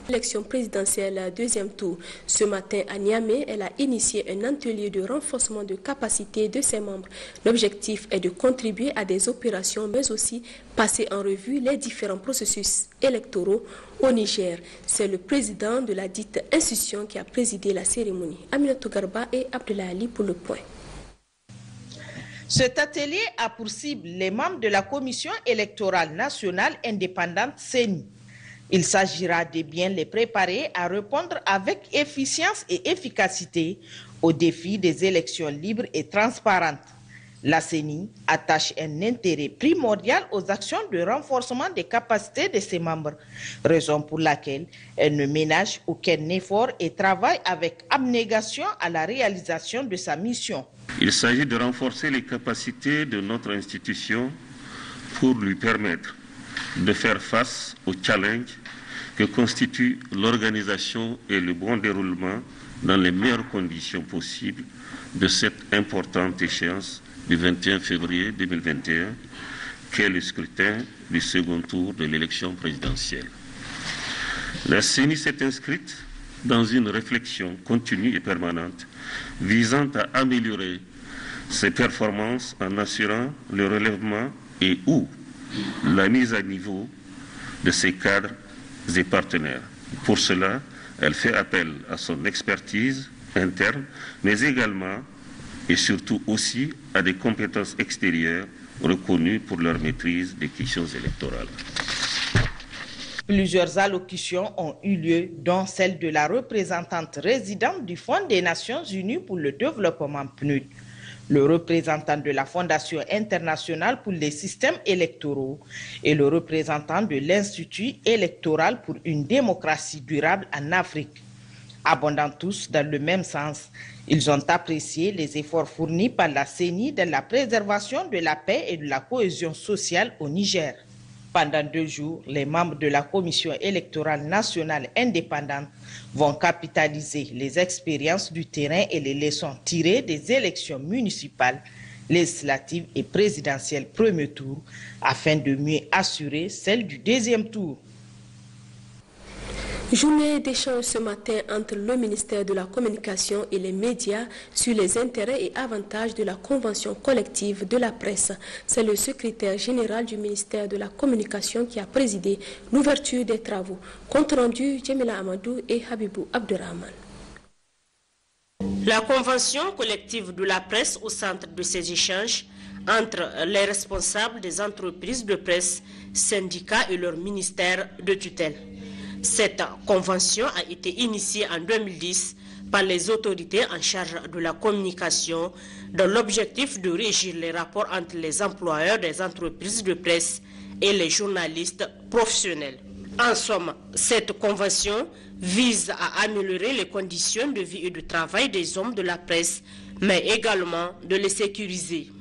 L'élection présidentielle deuxième tour. Ce matin à Niamey, elle a initié un atelier de renforcement de capacité de ses membres. L'objectif est de contribuer à des opérations, mais aussi passer en revue les différents processus électoraux au Niger. C'est le président de la dite institution qui a présidé la cérémonie. Aminatou Garba et Abdoulaye Ali pour le point. Cet atelier a pour cible les membres de la Commission électorale nationale indépendante CENI. Il s'agira de bien les préparer à répondre avec efficience et efficacité aux défis des élections libres et transparentes. La CENI attache un intérêt primordial aux actions de renforcement des capacités de ses membres, raison pour laquelle elle ne ménage aucun effort et travaille avec abnégation à la réalisation de sa mission. Il s'agit de renforcer les capacités de notre institution pour lui permettre de faire face aux challenges que constituent l'organisation et le bon déroulement dans les meilleures conditions possibles de cette importante échéance du 21 février 2021, qu'est le scrutin du second tour de l'élection présidentielle. La CENI s'est inscrite dans une réflexion continue et permanente visant à améliorer ses performances en assurant le relèvement et ou la mise à niveau de ses cadres et partenaires. Pour cela, elle fait appel à son expertise interne, mais également et surtout aussi à des compétences extérieures reconnues pour leur maîtrise des questions électorales. Plusieurs allocutions ont eu lieu, dont celle de la représentante résidente du Fonds des Nations Unies pour le développement PNUD, le représentant de la Fondation internationale pour les systèmes électoraux et le représentant de l'Institut électoral pour une démocratie durable en Afrique. Abondant tous dans le même sens, ils ont apprécié les efforts fournis par la CENI dans la préservation de la paix et de la cohésion sociale au Niger. Pendant 2 jours, les membres de la Commission électorale nationale indépendante vont capitaliser les expériences du terrain et les leçons tirées des élections municipales, législatives et présidentielles premier tour afin de mieux assurer celle du deuxième tour. Journée d'échange ce matin entre le ministère de la Communication et les médias sur les intérêts et avantages de la convention collective de la presse. C'est le secrétaire général du ministère de la Communication qui a présidé l'ouverture des travaux. Compte rendu, Djemila Amadou et Habibou Abdurrahman. La convention collective de la presse au centre de ces échanges entre les responsables des entreprises de presse, syndicats et leur ministère de tutelle. Cette convention a été initiée en 2010 par les autorités en charge de la communication dans l'objectif de régir les rapports entre les employeurs des entreprises de presse et les journalistes professionnels. En somme, cette convention vise à améliorer les conditions de vie et de travail des hommes de la presse, mais également de les sécuriser.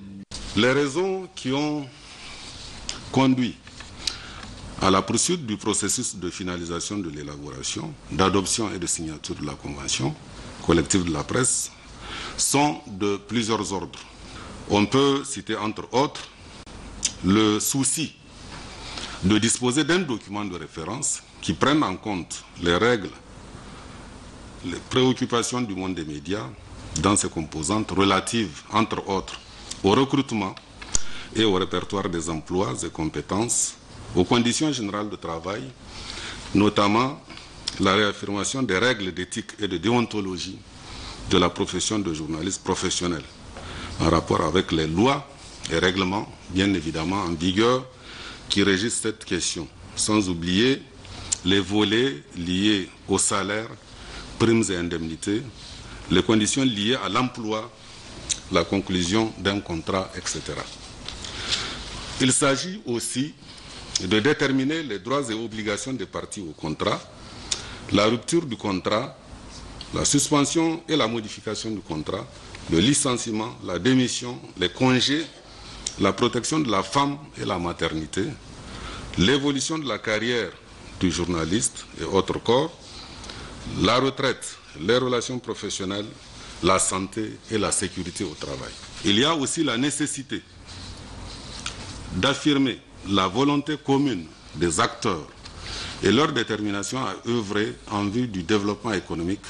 Les raisons qui ont conduit à la poursuite du processus de finalisation de l'élaboration, d'adoption et de signature de la convention collective de la presse sont de plusieurs ordres. On peut citer entre autres le souci de disposer d'un document de référence qui prenne en compte les règles, les préoccupations du monde des médias dans ses composantes relatives, entre autres, au recrutement et au répertoire des emplois et compétences, aux conditions générales de travail, notamment la réaffirmation des règles d'éthique et de déontologie de la profession de journaliste professionnel, en rapport avec les lois et règlements, bien évidemment, en vigueur, qui régissent cette question, sans oublier les volets liés au salaire, primes et indemnités, les conditions liées à l'emploi, la conclusion d'un contrat, etc. Il s'agit aussi de déterminer les droits et obligations des parties au contrat, la rupture du contrat, la suspension et la modification du contrat, le licenciement, la démission, les congés, la protection de la femme et la maternité, l'évolution de la carrière du journaliste et autres corps, la retraite, les relations professionnelles, la santé et la sécurité au travail. Il y a aussi la nécessité d'affirmer la volonté commune des acteurs et leur détermination à œuvrer en vue du développement économique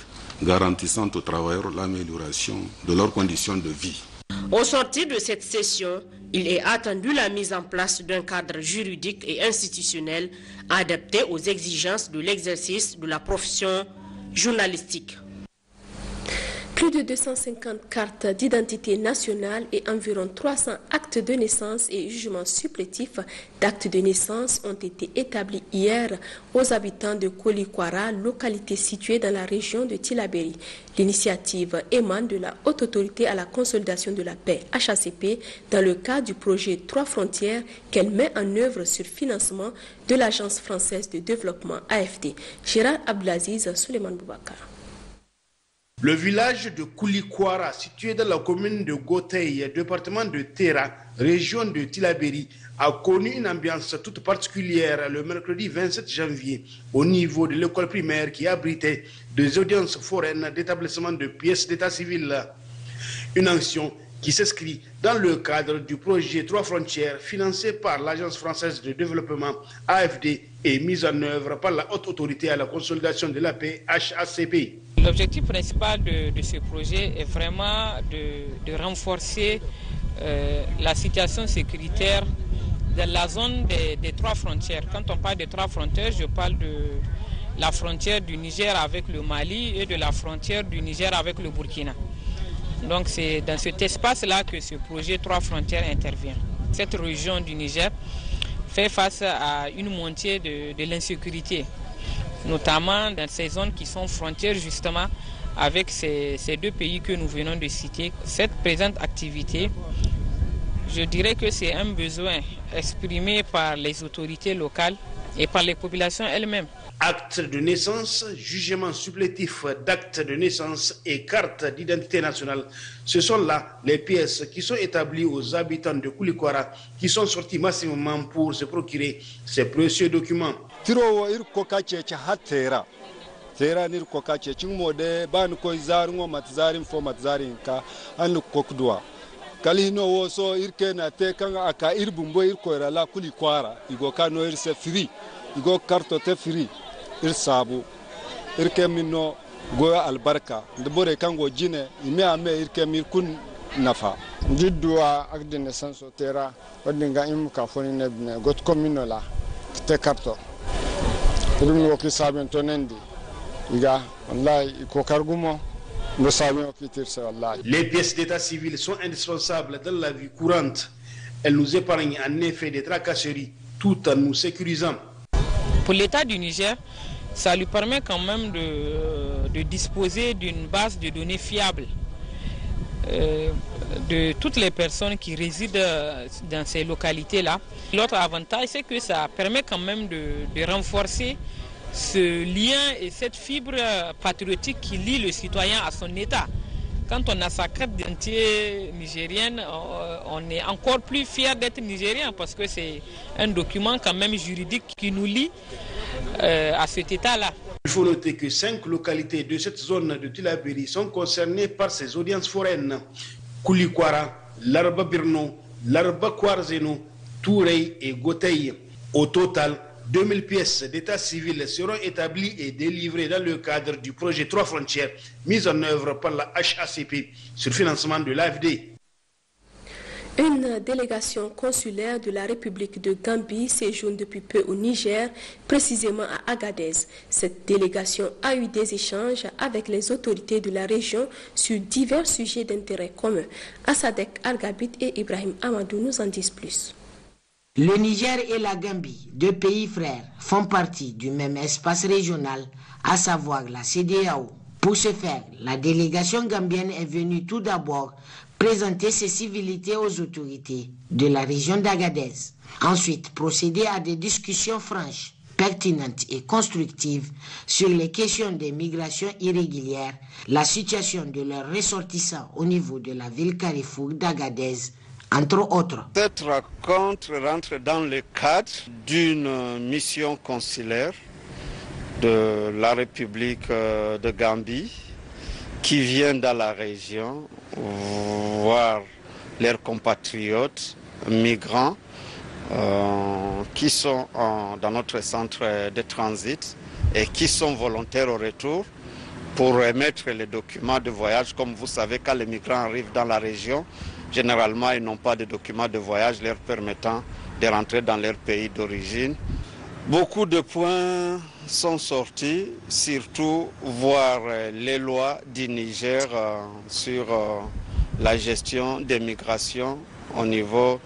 garantissant aux travailleurs l'amélioration de leurs conditions de vie. Au sortir de cette session, il est attendu la mise en place d'un cadre juridique et institutionnel adapté aux exigences de l'exercice de la profession journalistique. Plus de 250 cartes d'identité nationale et environ 300 actes de naissance et jugements supplétifs d'actes de naissance ont été établis hier aux habitants de Kolikwara, localité située dans la région de Tillabéri. L'initiative émane de la Haute Autorité à la consolidation de la paix, HACP, dans le cadre du projet 3 frontières qu'elle met en œuvre sur financement de l'Agence française de développement AFD. Gérard Abdelaziz, Souleymane Boubacar. Le village de Kolikwara, situé dans la commune de Gotei, département de Terra, région de Tillabéri, a connu une ambiance toute particulière le mercredi 27 janvier au niveau de l'école primaire qui abritait des audiences foraines d'établissement de pièces d'état civil. Une action qui s'inscrit dans le cadre du projet 3 frontières financé par l'Agence française de développement AFD et mise en œuvre par la Haute Autorité à la consolidation de la paix HACP. L'objectif principal de ce projet est vraiment de renforcer la situation sécuritaire dans la zone des 3 frontières. Quand on parle des 3 frontières, je parle de la frontière du Niger avec le Mali et de la frontière du Niger avec le Burkina. Donc c'est dans cet espace-là que ce projet 3 frontières intervient. Cette région du Niger fait face à une montée de l'insécurité, notamment dans ces zones qui sont frontières justement avec ces 2 pays que nous venons de citer. Cette présente activité, je dirais que c'est un besoin exprimé par les autorités locales et par les populations elles-mêmes. Actes de naissance, jugement supplétif d'actes de naissance et carte d'identité nationale. Ce sont là les pièces qui sont établies aux habitants de Kolikwara qui sont sortis massivement pour se procurer ces précieux documents. Kalino woso irke na te kanga aka irbumbo irko la Kolikwara igo kano irse free igo karto te free irsabu irke minno goya albarka ndebore kango jine ime ame irke mirkun nafa jidduwa akde naissance tera wadinga im ka foni nebne got komino la te karto dum woki saben tonendi iga wallahi ko kargumo. Les pièces d'état civil sont indispensables dans la vie courante. Elles nous épargnent en effet des tracasseries tout en nous sécurisant. Pour l'État du Niger, ça lui permet quand même de disposer d'une base de données fiable de toutes les personnes qui résident dans ces localités-là. L'autre avantage, c'est que ça permet quand même de renforcer ce lien et cette fibre patriotique qui lie le citoyen à son État. Quand on a sa carte d'identité nigérienne, on est encore plus fier d'être nigérien parce que c'est un document quand même juridique qui nous lie à cet État-là. Il faut noter que 5 localités de cette zone de Tillabéri sont concernées par ces audiences foraines. Kolikwara, Larba Birno, Larba Kwarzeno, Touré et Gotei. Au total, 2000 pièces d'état civil seront établies et délivrées dans le cadre du projet 3 frontières mis en œuvre par la HACP sur financement de l'AFD. Une délégation consulaire de la République de Gambie séjourne depuis peu au Niger, précisément à Agadez. Cette délégation a eu des échanges avec les autorités de la région sur divers sujets d'intérêt commun. Assadek Argabit et Ibrahim Amadou nous en disent plus. Le Niger et la Gambie, 2 pays frères, font partie du même espace régional, à savoir la CEDEAO. Pour ce faire, la délégation gambienne est venue tout d'abord présenter ses civilités aux autorités de la région d'Agadez. Ensuite, procéder à des discussions franches, pertinentes et constructives sur les questions des migrations irrégulières, la situation de leurs ressortissants au niveau de la ville Carrefour d'Agadez, entre autres. Cette rencontre rentre dans le cadre d'une mission consulaire de la République de Gambie qui vient dans la région voir leurs compatriotes migrants qui sont dans notre centre de transit et qui sont volontaires au retour pour émettre les documents de voyage. Comme vous savez, quand les migrants arrivent dans la région, généralement, ils n'ont pas de documents de voyage leur permettant de rentrer dans leur pays d'origine. Beaucoup de points sont sortis, surtout voir les lois du Niger sur la gestion des migrations au niveau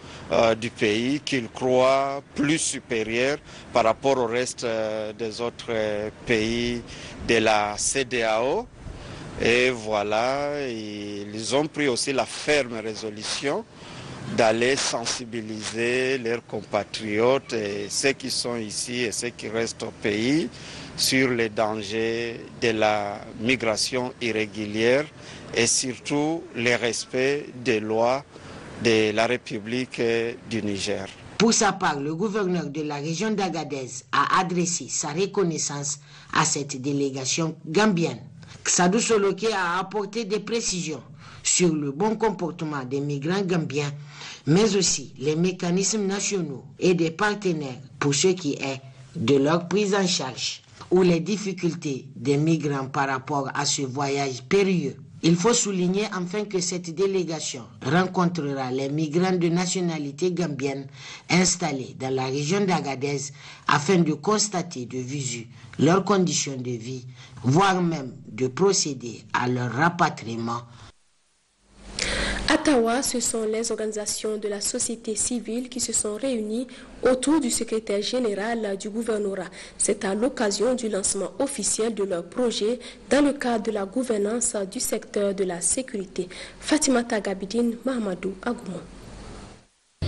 du pays qu'ils croient plus supérieur par rapport au reste des autres pays de la CEDEAO. Et voilà, ils ont pris aussi la ferme résolution d'aller sensibiliser leurs compatriotes et ceux qui sont ici et ceux qui restent au pays sur les dangers de la migration irrégulière et surtout le respect des lois de la République du Niger. Pour sa part, le gouverneur de la région d'Agadez a adressé sa reconnaissance à cette délégation gambienne. Sadou Soloke a apporté des précisions sur le bon comportement des migrants gambiens, mais aussi les mécanismes nationaux et des partenaires pour ce qui est de leur prise en charge ou les difficultés des migrants par rapport à ce voyage périlleux. Il faut souligner enfin que cette délégation rencontrera les migrants de nationalité gambienne installés dans la région d'Agadez afin de constater de visu leurs conditions de vie, voire même de procéder à leur rapatriement. À Tawa, ce sont les organisations de la société civile qui se sont réunies autour du secrétaire général du gouvernorat. C'est à l'occasion du lancement officiel de leur projet dans le cadre de la gouvernance du secteur de la sécurité. Fatimata Gabidine, Mahamadou Agoumou.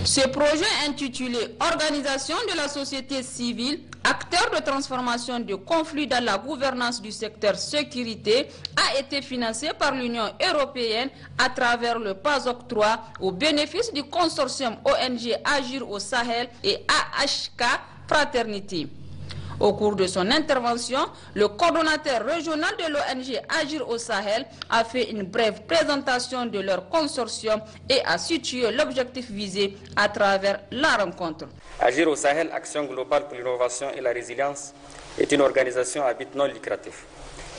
Ce projet intitulé « Organisation de la société civile, acteurs de transformation de conflits dans la gouvernance du secteur sécurité » a été financé par l'Union européenne à travers le PASOK 3 au bénéfice du consortium ONG Agir au Sahel et AHK Fraternité. Au cours de son intervention, le coordonnateur régional de l'ONG Agir au Sahel a fait une brève présentation de leur consortium et a situé l'objectif visé à travers la rencontre. Agir au Sahel, Action globale pour l'innovation et la résilience, est une organisation à but non lucratif.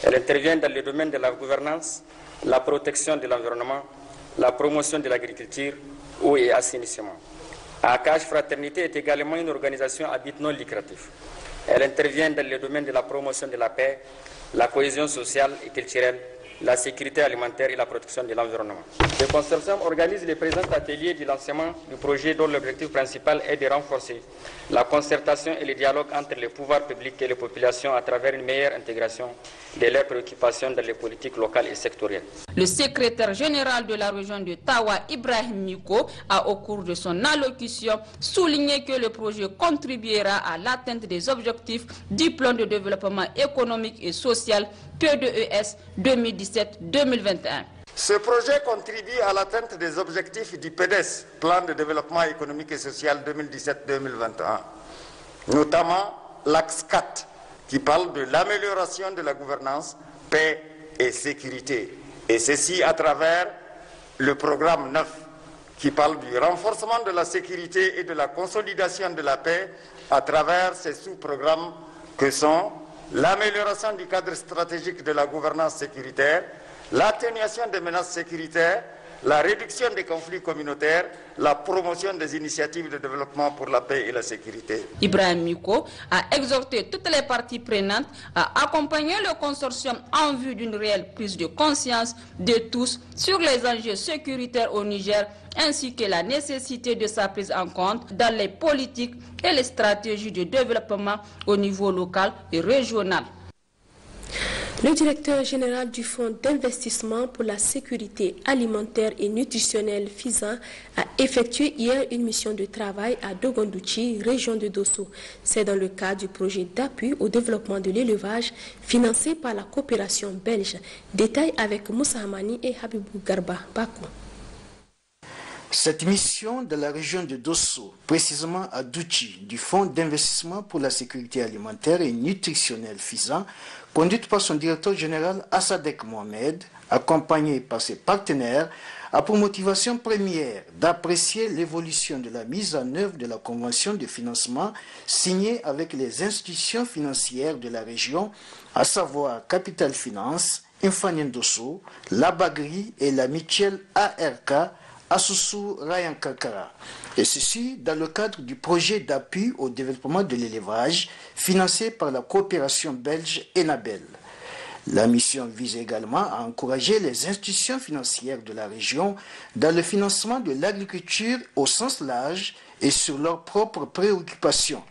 Elle intervient dans le domaine de la gouvernance, la protection de l'environnement, la promotion de l'agriculture, eau et assainissement. AHK Fraternité est également une organisation à but non lucratif. Elle intervient dans le domaine de la promotion de la paix, la cohésion sociale et culturelle, la sécurité alimentaire et la protection de l'environnement. Le consortium organise les présents ateliers du lancement du projet dont l'objectif principal est de renforcer la concertation et le dialogue entre les pouvoirs publics et les populations à travers une meilleure intégration de leurs préoccupations dans les politiques locales et sectorielles. Le secrétaire général de la région de Tawa, Ibrahim Miko, a au cours de son allocution souligné que le projet contribuera à l'atteinte des objectifs du plan de développement économique et social PDES 2017-2021. Ce projet contribue à l'atteinte des objectifs du PDES, Plan de développement économique et social 2017-2021, notamment l'axe 4, qui parle de l'amélioration de la gouvernance, paix et sécurité. Et ceci à travers le programme 9, qui parle du renforcement de la sécurité et de la consolidation de la paix à travers ces sous-programmes que sont l'amélioration du cadre stratégique de la gouvernance sécuritaire, l'atténuation des menaces sécuritaires, la réduction des conflits communautaires, la promotion des initiatives de développement pour la paix et la sécurité. Ibrahim Miko a exhorté toutes les parties prenantes à accompagner le consortium en vue d'une réelle prise de conscience de tous sur les enjeux sécuritaires au Niger, ainsi que la nécessité de sa prise en compte dans les politiques et les stratégies de développement au niveau local et régional. Le directeur général du Fonds d'investissement pour la sécurité alimentaire et nutritionnelle FISA a effectué hier une mission de travail à Dogondouchi, région de Dosso. C'est dans le cadre du projet d'appui au développement de l'élevage financé par la coopération belge. Détail avec Moussa Hamani et Habibou Garba Bakou. Cette mission de la région de Dosso, précisément à Douchi, du Fonds d'investissement pour la sécurité alimentaire et nutritionnelle FISA, conduite par son directeur général Assadek Mohamed, accompagné par ses partenaires, a pour motivation première d'apprécier l'évolution de la mise en œuvre de la convention de financement signée avec les institutions financières de la région, à savoir Capital Finance, Infaniendosso, la Bagri et la mutuelle ARK, Asusu Ryan Kakara. Et ceci dans le cadre du projet d'appui au développement de l'élevage financé par la coopération belge Enabel. La mission vise également à encourager les institutions financières de la région dans le financement de l'agriculture au sens large et sur leurs propres préoccupations.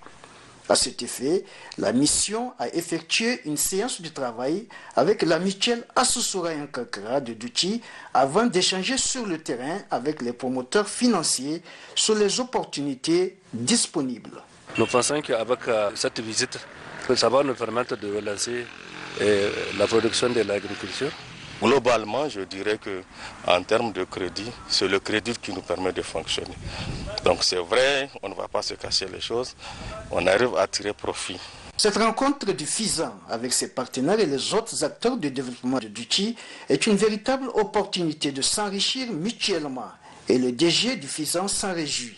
À cet effet, la mission a effectué une séance de travail avec la mutuelle Asusu Ryan Kakara de Douchi avant d'échanger sur le terrain avec les promoteurs financiers sur les opportunités disponibles. Nous pensons qu'avec cette visite, ça va nous permettre de relancer la production de l'agriculture. Globalement, je dirais qu'en termes de crédit, c'est le crédit qui nous permet de fonctionner. Donc c'est vrai, on ne va pas se cacher les choses, on arrive à tirer profit. Cette rencontre du FISAN avec ses partenaires et les autres acteurs de développement de Douchi est une véritable opportunité de s'enrichir mutuellement et le DG du FISAN s'en réjouit.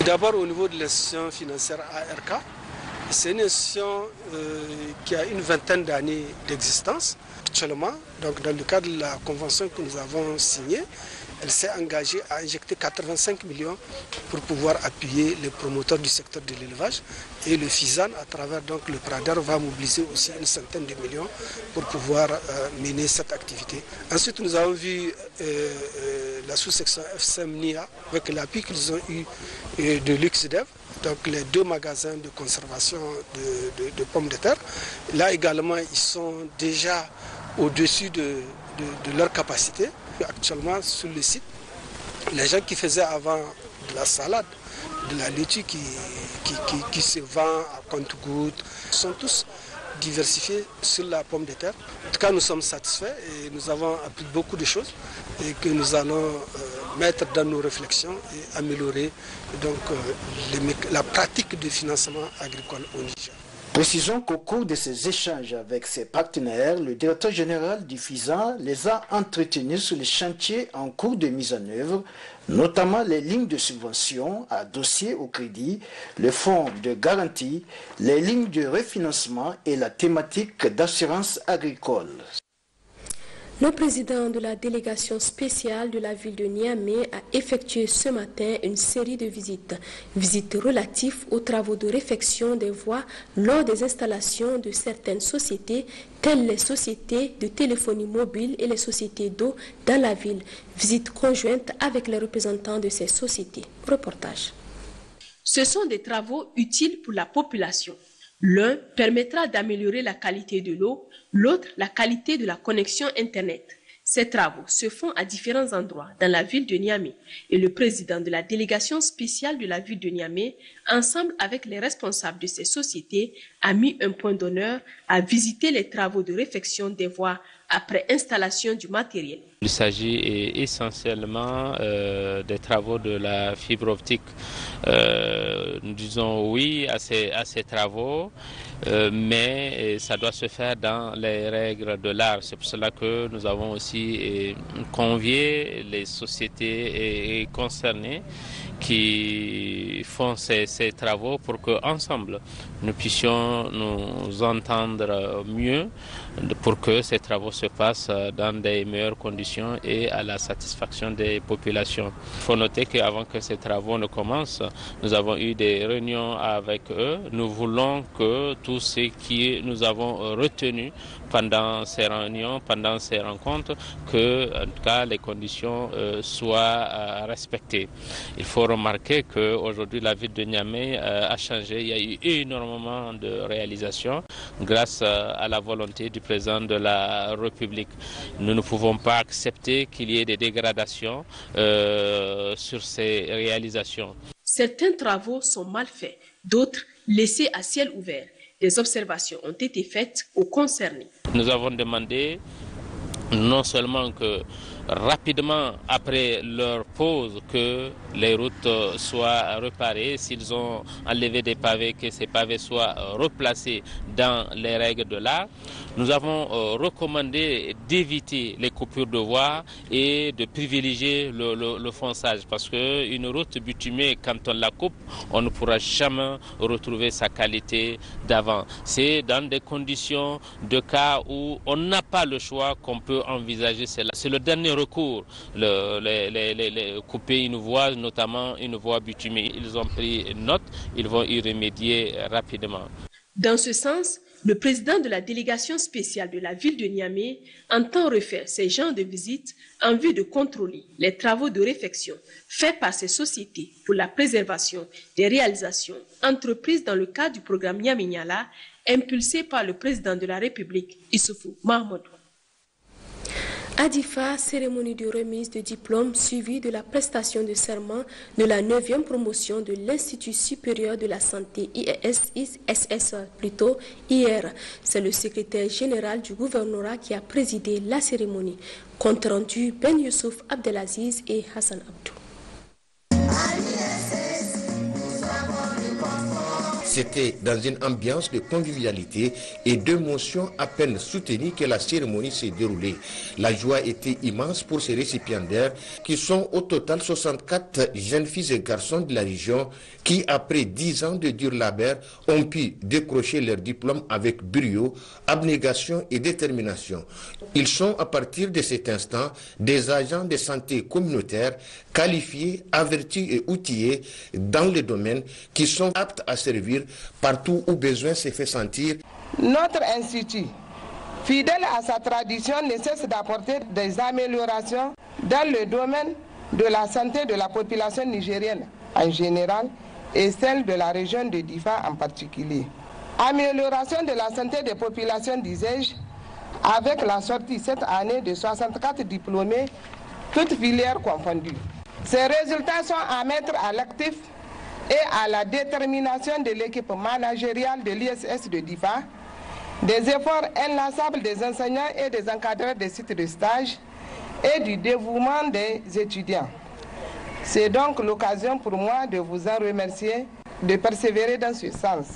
D'abord au niveau de l'institution financière ARK, c'est une institution qui a une vingtaine d'années d'existence. Actuellement, donc dans le cadre de la convention que nous avons signée, elle s'est engagée à injecter 85 millions pour pouvoir appuyer les promoteurs du secteur de l'élevage. Et le FISAN, à travers donc le PRADER, va mobiliser aussi une centaine de millions pour pouvoir mener cette activité. Ensuite, nous avons vu la sous-section FSM-NIA avec l'appui qu'ils ont eu de LuxDev, donc les 2 magasins de conservation de pommes de terre. Là également, ils sont déjà au-dessus de leur capacité. Actuellement, sur le site, les gens qui faisaient avant de la salade, de la laitue qui se vend à compte-gouttes, sont tous diversifiés sur la pomme de terre. En tout cas, nous sommes satisfaits et nous avons appris beaucoup de choses et que nous allons mettre dans nos réflexions et améliorer donc, la pratique de financement agricole au Niger. Précisons qu'au cours de ces échanges avec ses partenaires, le directeur général du FISA les a entretenus sur les chantiers en cours de mise en œuvre, notamment les lignes de subvention à dossier au crédit, le fonds de garantie, les lignes de refinancement et la thématique d'assurance agricole. Le président de la délégation spéciale de la ville de Niamey a effectué ce matin une série de visites relatives aux travaux de réfection des voies lors des installations de certaines sociétés, telles les sociétés de téléphonie mobile et les sociétés d'eau dans la ville. Visite conjointe avec les représentants de ces sociétés. Reportage. Ce sont des travaux utiles pour la population. L'un permettra d'améliorer la qualité de l'eau, l'autre la qualité de la connexion Internet. Ces travaux se font à différents endroits dans la ville de Niamey et le président de la délégation spéciale de la ville de Niamey, ensemble avec les responsables de ces sociétés, a mis un point d'honneur à visiter les travaux de réfection des voies après installation du matériel. Il s'agit essentiellement des travaux de la fibre optique. Nous disons oui à ces travaux, mais ça doit se faire dans les règles de l'art. C'est pour cela que nous avons aussi convié les sociétés concernées qui font ces travaux pour qu'ensemble nous puissions nous entendre mieux pour que ces travaux se passent dans des meilleures conditions et à la satisfaction des populations. Il faut noter qu'avant que ces travaux ne commencent, nous avons eu des réunions avec eux. Nous voulons que tout ce que nous avons retenu pendant ces réunions, pendant ces rencontres, que en tout cas les conditions soient respectées. Il faut remarquer qu'aujourd'hui la ville de Niamey a changé. Il y a eu énormément de réalisations grâce à la volonté du président de la République. Nous ne pouvons pas accepter qu'il y ait des dégradations sur ces réalisations. Certains travaux sont mal faits, d'autres laissés à ciel ouvert. Des observations ont été faites aux concernés. Nous avons demandé non seulement que rapidement après leur pause que les routes soient réparées, s'ils ont enlevé des pavés, que ces pavés soient replacés dans les règles de l'art. Nous avons recommandé d'éviter les coupures de voies et de privilégier le fonçage parce qu'une route bitumée, quand on la coupe, on ne pourra jamais retrouver sa qualité d'avant. C'est dans des conditions de cas où on n'a pas le choix qu'on peut envisager cela. C'est le dernier recours, couper une voie, notamment une voie bitumée. Ils ont pris note, ils vont y remédier rapidement. Dans ce sens, le président de la délégation spéciale de la ville de Niamey entend refaire ces genres de visites en vue de contrôler les travaux de réfection faits par ces sociétés pour la préservation des réalisations entreprises dans le cadre du programme Niamey Niala impulsé par le président de la République, Issoufou Mahamadou. À Difa, cérémonie de remise de diplôme suivie de la prestation de serment de la 9e promotion de l'Institut supérieur de la santé ISS plutôt hier. C'est le secrétaire général du gouvernorat qui a présidé la cérémonie. Compte rendu Ben Youssouf Abdelaziz et Hassan Abdou. C'était dans une ambiance de convivialité et d'émotion à peine soutenue que la cérémonie s'est déroulée. La joie était immense pour ces récipiendaires qui sont au total 64 jeunes filles et garçons de la région qui, après 10 ans de dur labeur, ont pu décrocher leur diplôme avec brio, abnégation et détermination. Ils sont à partir de cet instant des agents de santé communautaire qualifiés, avertis et outillés dans les domaines qui sont aptes à servir partout où besoin se fait sentir. Notre institut, fidèle à sa tradition, ne cesse d'apporter des améliorations dans le domaine de la santé de la population nigérienne en général et celle de la région de Difa en particulier. Amélioration de la santé des populations, disais-je, avec la sortie cette année de 64 diplômés, toutes filières confondues. Ces résultats sont à mettre à l'actif et à la détermination de l'équipe managériale de l'ISS de Difa, des efforts inlassables des enseignants et des encadreurs des sites de stage et du dévouement des étudiants. C'est donc l'occasion pour moi de vous en remercier, de persévérer dans ce sens.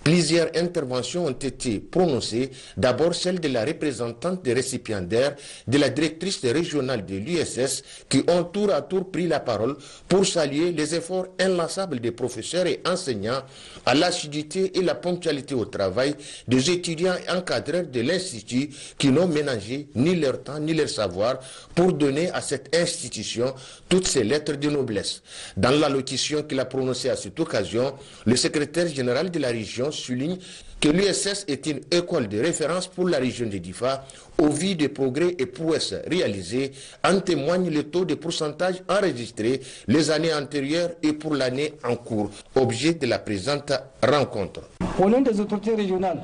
Plusieurs interventions ont été prononcées, d'abord celle de la représentante des récipiendaires, de la directrice régionale de l'USS, qui ont tour à tour pris la parole pour saluer les efforts inlassables des professeurs et enseignants à l'assiduité et la ponctualité au travail des étudiants et encadreurs de l'Institut qui n'ont ménagé ni leur temps ni leur savoir pour donner à cette institution toutes ses lettres de noblesse. Dans l'allocution qu'il a prononcée à cette occasion, le secrétaire général de la région souligne que l'USS est une école de référence pour la région de Difa. Au vu des progrès et prouesses réalisés, en témoigne le taux de pourcentage enregistré les années antérieures et pour l'année en cours, objet de la présente rencontre. Au nom des autorités régionales,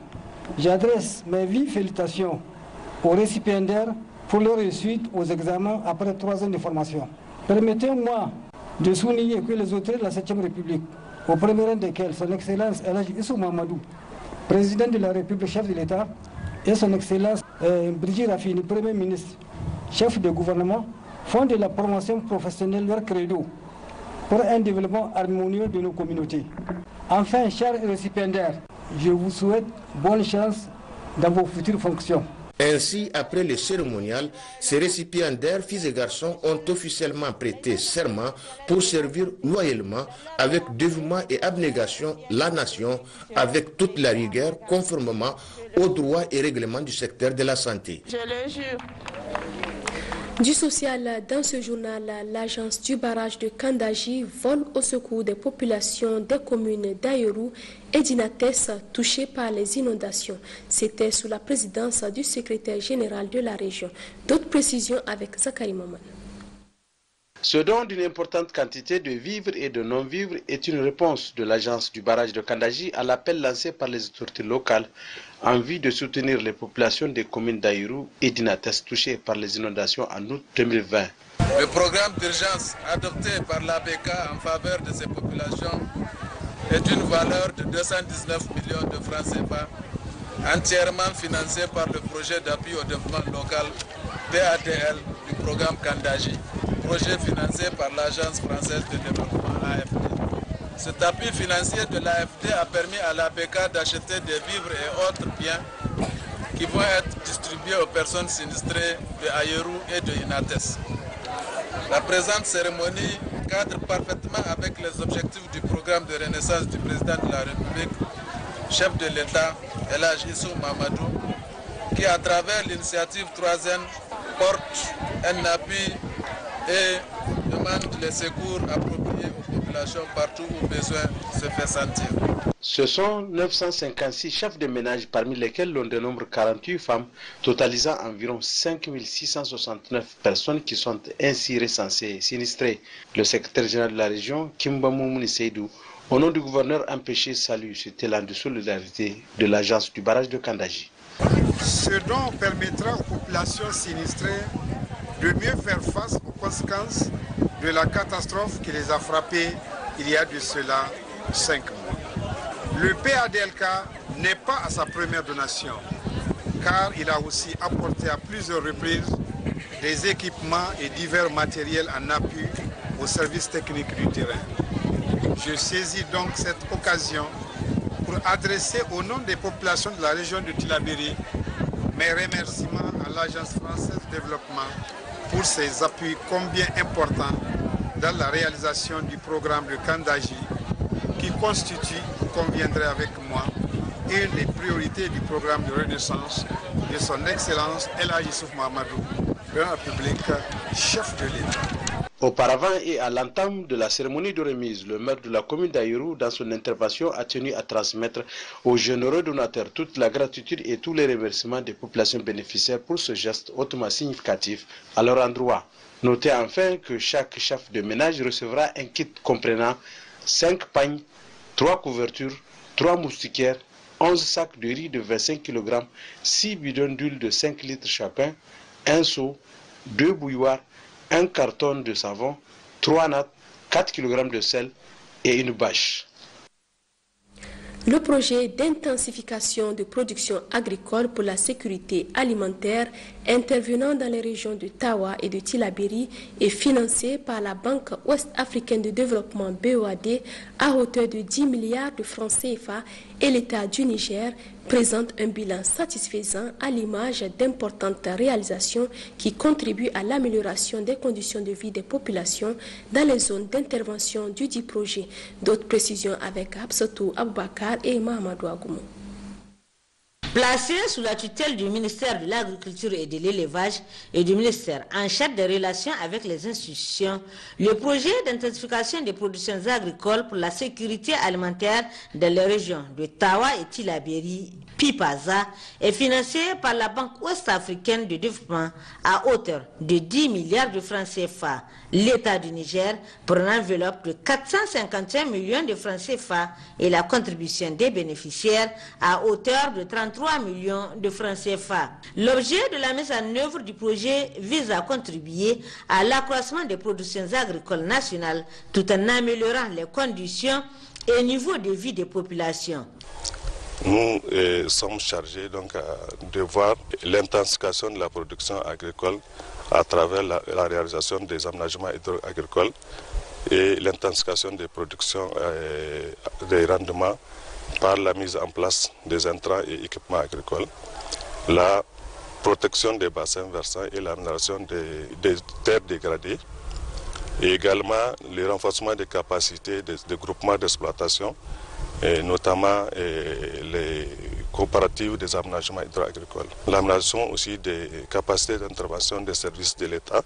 j'adresse mes vives félicitations aux récipiendaires pour leur réussite aux examens après 3 ans de formation. Permettez-moi de souligner que les autorités de la 7e République, au premier rang desquels son Excellence Elhadji Issoufou Mahamadou, président de la République, chef de l'État, et son Excellence Brigitte Raffini, Premier ministre, chef de gouvernement, font de la promotion professionnelle leur credo pour un développement harmonieux de nos communautés. Enfin, chers récipiendaires, je vous souhaite bonne chance dans vos futures fonctions. Ainsi, après le cérémonial, ces récipiendaires, filles et garçons, ont officiellement prêté serment pour servir loyalement, avec dévouement et abnégation, la nation, avec toute la rigueur, conformément aux droits et règlements du secteur de la santé. Je le jure. Du social, dans ce journal, l'agence du barrage de Kandaji vole au secours des populations des communes d'Ayoru et d'Inates touchées par les inondations. C'était sous la présidence du secrétaire général de la région. D'autres précisions avec Zakari Maman. Ce don d'une importante quantité de vivres et de non-vivres est une réponse de l'agence du barrage de Kandaji à l'appel lancé par les autorités locales en vue de soutenir les populations des communes d'Ayoru et d'Inates touchées par les inondations en août 2020. Le programme d'urgence adopté par l'ABK en faveur de ces populations est d'une valeur de 219 millions de francs CFA, entièrement financé par le projet d'appui au développement local PADL du programme Kandaji, projet financé par l'Agence française de développement AFD. Cet appui financier de l'AFD a permis à l'ABK d'acheter des vivres et autres biens qui vont être distribués aux personnes sinistrées de Ayeru et de Inates. La présente cérémonie cadre parfaitement avec les objectifs du programme de renaissance du président de la République, chef de l'État, El Hadji Issoufou Mahamadou, qui à travers l'initiative 3N porte un appui et demande les secours appropriés aux populations partout où besoin se fait sentir. Ce sont 956 chefs de ménage, parmi lesquels l'on dénombre 48 femmes, totalisant environ 5669 personnes qui sont ainsi recensées et sinistrées. Le secrétaire général de la région, Kimba Moumouni Seydou, au nom du gouverneur empêché, salue cet élan de solidarité de l'agence du barrage de Kandaji. Ce don permettra aux populations sinistrées de mieux faire face aux conséquences de la catastrophe qui les a frappées il y a de cela 5 mois. Le PADLK n'est pas à sa première donation, car il a aussi apporté à plusieurs reprises des équipements et divers matériels en appui aux services techniques du terrain. Je saisis donc cette occasion pour adresser au nom des populations de la région de Tillabéri mes remerciements à l'Agence française de développement pour ses appuis combien importants dans la réalisation du programme de Kandaji, qui constitue, vous conviendrez avec moi, une des priorités du programme de renaissance de son Excellence El Hadji Issoufou Mahamadou, président de la République, chef de l'État. Auparavant et à l'entame de la cérémonie de remise, le maire de la commune d'Ayeru, dans son intervention, a tenu à transmettre aux généreux donateurs toute la gratitude et tous les remerciements des populations bénéficiaires pour ce geste hautement significatif à leur endroit. Notez enfin que chaque chef de ménage recevra un kit comprenant 5 pagnes, 3 couvertures, 3 moustiquaires, 11 sacs de riz de 25 kg, 6 bidons d'huile de 5 litres chacun, un seau, 2 bouilloires, un carton de savon, 3 nattes, 4 kg de sel et une bâche. Le projet d'intensification de production agricole pour la sécurité alimentaire intervenant dans les régions de Tawa et de Tillabéri est financé par la Banque ouest-africaine de développement BOAD à hauteur de 10 milliards de francs CFA et l'État du Niger présente un bilan satisfaisant à l'image d'importantes réalisations qui contribuent à l'amélioration des conditions de vie des populations dans les zones d'intervention du dit projet. D'autres précisions avec Absatou Aboubakar et Mahamadou Agoumou. Placé sous la tutelle du ministère de l'Agriculture et de l'Élevage et du ministère en charge des relations avec les institutions, le projet d'intensification des productions agricoles pour la sécurité alimentaire dans les régions de Tawa et Tillabéri, Pipaza, est financé par la Banque ouest-africaine de développement à hauteur de 10 milliards de francs CFA. L'État du Niger pour une enveloppe de 451 millions de francs CFA et la contribution des bénéficiaires à hauteur de 33 millions de francs CFA. L'objet de la mise en œuvre du projet vise à contribuer à l'accroissement des productions agricoles nationales tout en améliorant les conditions et niveau de vie des populations. Nous sommes chargés donc de voir l'intensification de la production agricole à travers la réalisation des aménagements agricoles et l'intensification des productions des rendements par la mise en place des intrants et équipements agricoles, la protection des bassins versants et l'amélioration des terres dégradées, et également le renforcement des capacités des groupements d'exploitation, et notamment les coopératives des aménagements hydro-agricoles. L'aménagement aussi des capacités d'intervention des services de l'État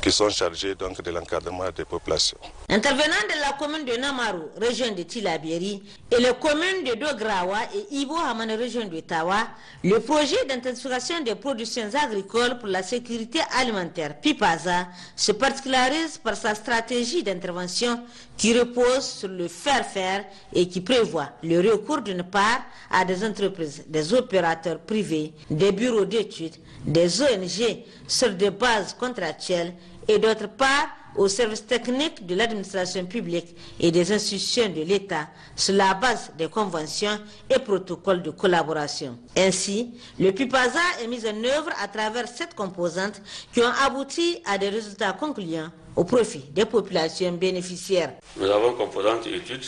qui sont chargés donc de l'encadrement des populations. Intervenant de la commune de Namaru, région de Tillabéri, et les communes de Dograwa et Ibo Hamane, région de Tawa, le projet d'intensification des productions agricoles pour la sécurité alimentaire Pipaza se particularise par sa stratégie d'intervention qui repose sur le faire-faire et qui prévoit le recours d'une part à des entreprises, des opérateurs privés, des bureaux d'études, des ONG sur des bases contractuelles et d'autre part aux services techniques de l'administration publique et des institutions de l'État sur la base des conventions et protocoles de collaboration. Ainsi, le PIPASA est mis en œuvre à travers 7 composantes qui ont abouti à des résultats concluants au profit des populations bénéficiaires. Nous avons composante études,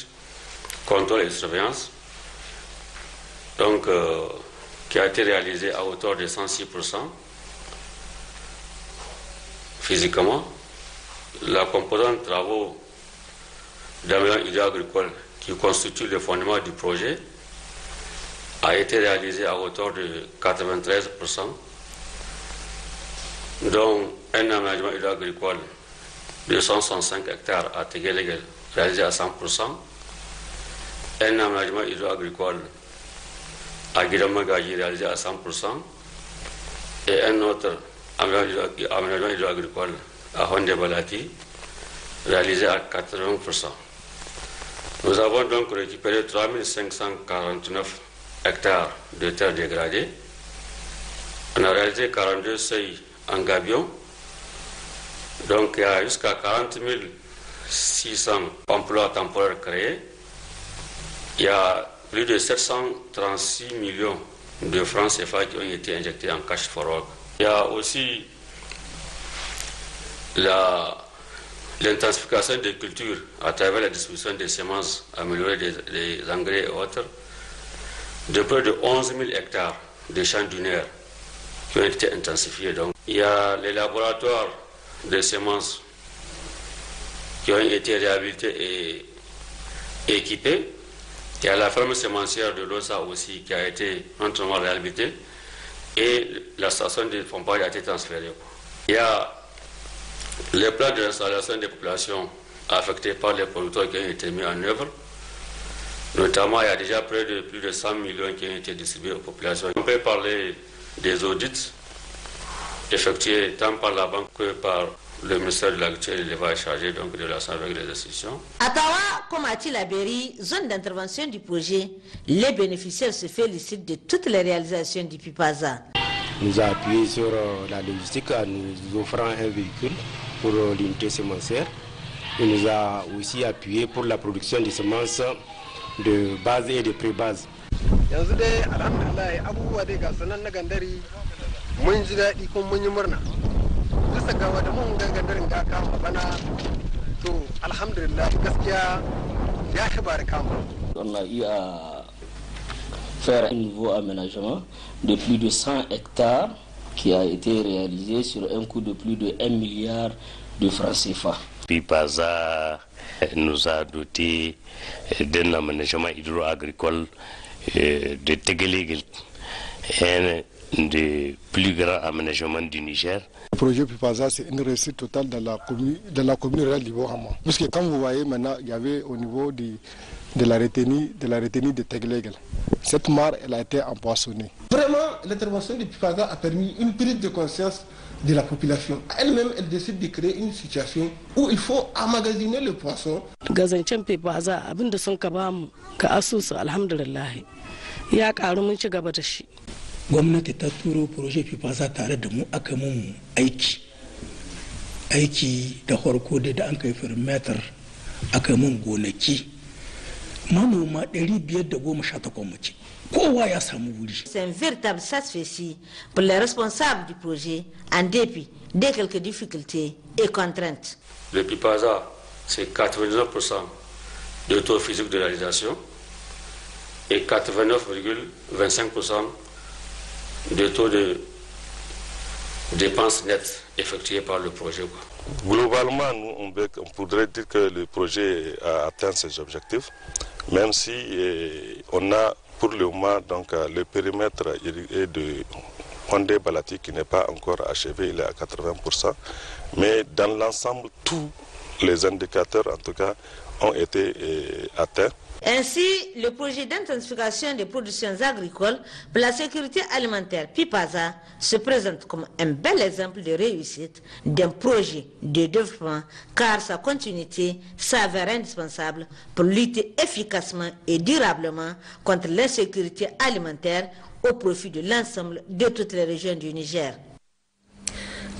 contrôle et surveillance, donc, qui a été réalisée à hauteur de 106% physiquement. La composante travaux d'aménagement hydro-agricole qui constitue le fondement du projet a été réalisée à hauteur de 93%, dont un aménagement hydro-agricole de 165 hectares à Teguelegel réalisé à 100%, un aménagement hydro-agricole à Guidamagaji réalisé à 100%, et un autre aménagement hydro-agricole à Honde-Balaki réalisé à 80%. Nous avons donc récupéré 3549 hectares de terres dégradées. On a réalisé 42 seuils en gabion. Donc il y a jusqu'à 40 600 emplois temporaires créés. Il y a plus de 736 millions de francs CFA qui ont été injectés en cash for work. Il y a aussi l'intensification des cultures à travers la distribution des semences améliorées, des engrais et autres, de près de 11 000 hectares de champs dunaires qui ont été intensifiés. Donc, il y a les laboratoires de semences qui ont été réhabilités et équipés. Il y a la ferme sémencière de l'OSA aussi qui a été entièrement réhabilitée et la station de pompage a été transférée. Il y a les plans de l'installation des populations affectées par les producteurs qui ont été mis en œuvre. Notamment, il y a déjà plus de 100 millions qui ont été distribués aux populations. On peut parler des audits effectués tant par la banque que par le ministère de l'Agriculture et de l'Élevage chargé donc de l'ensemble avec les institutions. À Tawa, comme à Tilaberi, zone d'intervention du projet, les bénéficiaires se félicitent de toutes les réalisations du PIPASA. Nous a appuyé sur la logistique en nous offrant un véhicule pour l'unité sémencière. Il nous a aussi appuyé pour la production de semences de base et de pré-base. Yanzu dai alhamdulillah abubuwa dai ga sanan na gandari mun ji daɗi kuma mun yi murna. Bisa ga wanda mun ga gandarin ga kama bana to alhamdulillah gaskiya ya hibar kama. On a eu à faire un nouveau aménagement de plus de 100 hectares qui a été réalisé sur un coût de plus de 1 milliard de francs CFA. PIPASA nous a doté d'un aménagement hydro-agricole de Teguelegel, un des plus grands aménagements du Niger. Le projet PIPASA, c'est une réussite totale de la commune rurale d'Ivohama. Parce que comme vous voyez maintenant, il y avait au niveau de la retenue de Teguelegel. Cette mare, elle a été empoisonnée. Vraiment, l'intervention du PIPASA a permis une prise de conscience de la population. Elle-même, elle décide de créer une situation où il faut emmagasiner le poisson. Gazancen PIPASA, abin da sun ka bamu ka asusu alhamdulillah ya karu mun ci gaba da shi. Gwamnati ta turo projet PIPASA tare da mu aka mun aiki da farko da an kai perimeter aka mun gonaki manoma 518 muke. C'est un véritable satisfait pour les responsables du projet en dépit de quelques difficultés et contraintes. Le PIPASA, c'est 99% de taux physique de réalisation et 89,25% de taux de dépenses nettes effectuées par le projet. Globalement, on pourrait dire que le projet a atteint ses objectifs, même si on a pour le moment donc, le périmètre est de Honde-Balaki qui n'est pas encore achevé, il est à 80%, mais dans l'ensemble, tous les indicateurs en tout cas ont été atteints. Ainsi, le projet d'intensification des productions agricoles pour la sécurité alimentaire PIPASA se présente comme un bel exemple de réussite d'un projet de développement car sa continuité s'avère indispensable pour lutter efficacement et durablement contre l'insécurité alimentaire au profit de l'ensemble de toutes les régions du Niger.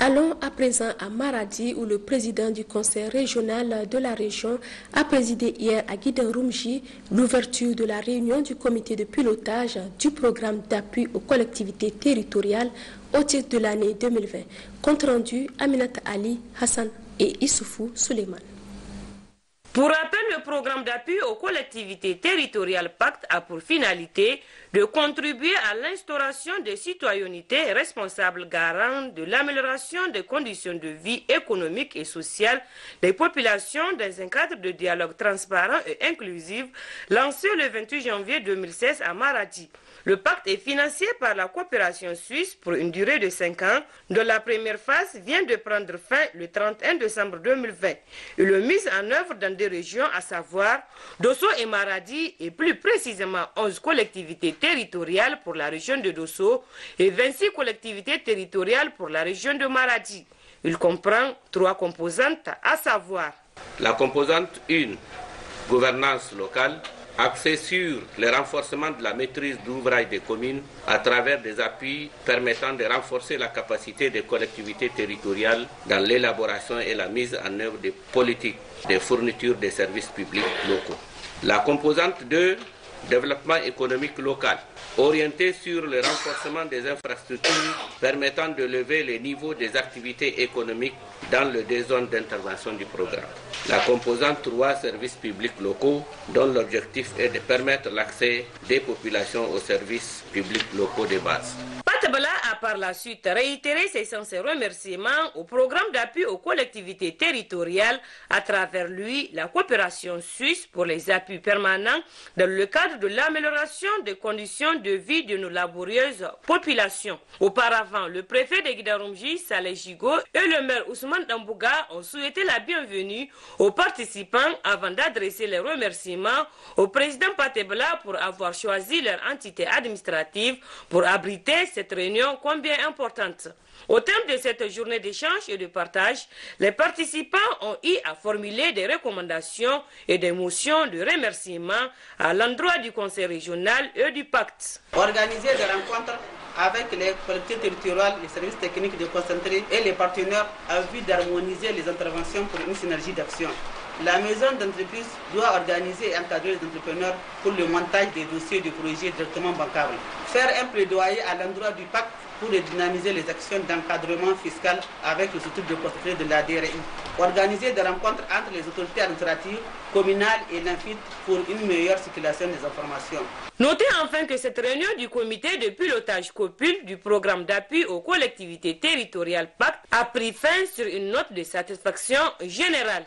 Allons à présent à Maradi où le président du conseil régional de la région a présidé hier à Guidarumji l'ouverture de la réunion du comité de pilotage du programme d'appui aux collectivités territoriales au titre de l'année 2020. Compte rendu Aminata Ali, Hassan et Issoufou Suleiman. Pour rappel, le programme d'appui aux collectivités territoriales PACT a pour finalité de contribuer à l'instauration de citoyennetés responsables garants de l'amélioration des conditions de vie économique et sociale des populations dans un cadre de dialogue transparent et inclusif lancé le 28 janvier 2016 à Maradi. Le pacte est financé par la coopération suisse pour une durée de 5 ans, dont la première phase vient de prendre fin le 31 décembre 2020. Et le mise en œuvre dans des régions, à savoir Dosso et Maradi, et plus précisément 11 collectivités territoriales pour la région de Dosso et 26 collectivités territoriales pour la région de Maradi. Il comprend 3 composantes, à savoir la composante 1, gouvernance locale, axé sur le renforcement de la maîtrise d'ouvrage des communes à travers des appuis permettant de renforcer la capacité des collectivités territoriales dans l'élaboration et la mise en œuvre des politiques de fourniture des services publics locaux. La composante 2, développement économique local, orienté sur le renforcement des infrastructures permettant de lever les niveaux des activités économiques dans les 2 zones d'intervention du programme. La composante 3, services publics locaux, dont l'objectif est de permettre l'accès des populations aux services publics locaux de base. Patebala a par la suite réitéré ses sincères remerciements au programme d'appui aux collectivités territoriales, à travers lui la coopération suisse pour les appuis permanents dans le cadre de l'amélioration des conditions de vie de nos laborieuses populations. Auparavant, le préfet de Guidarumji, Saleh Jigo, et le maire Ousmane Dambouga ont souhaité la bienvenue aux participants avant d'adresser les remerciements au président Patebala pour avoir choisi leur entité administrative pour abriter cette réunion combien importante. Au terme de cette journée d'échange et de partage, les participants ont eu à formuler des recommandations et des motions de remerciement à l'endroit du conseil régional et du pacte. Organiser des rencontres avec les collectivités territoriales, les services techniques déconcentrés et les partenaires à vue d'harmoniser les interventions pour une synergie d'action. La maison d'entreprise doit organiser et encadrer les entrepreneurs pour le montage des dossiers de projets directement bancables. Faire un plaidoyer à l'endroit du pacte pour dynamiser les actions d'encadrement fiscal avec le soutien de concentré de la DRI. Organiser des rencontres entre les autorités administratives, communales et l'INFIT pour une meilleure circulation des informations. Notez enfin que cette réunion du comité de pilotage COPUL du programme d'appui aux collectivités territoriales PACT a pris fin sur une note de satisfaction générale.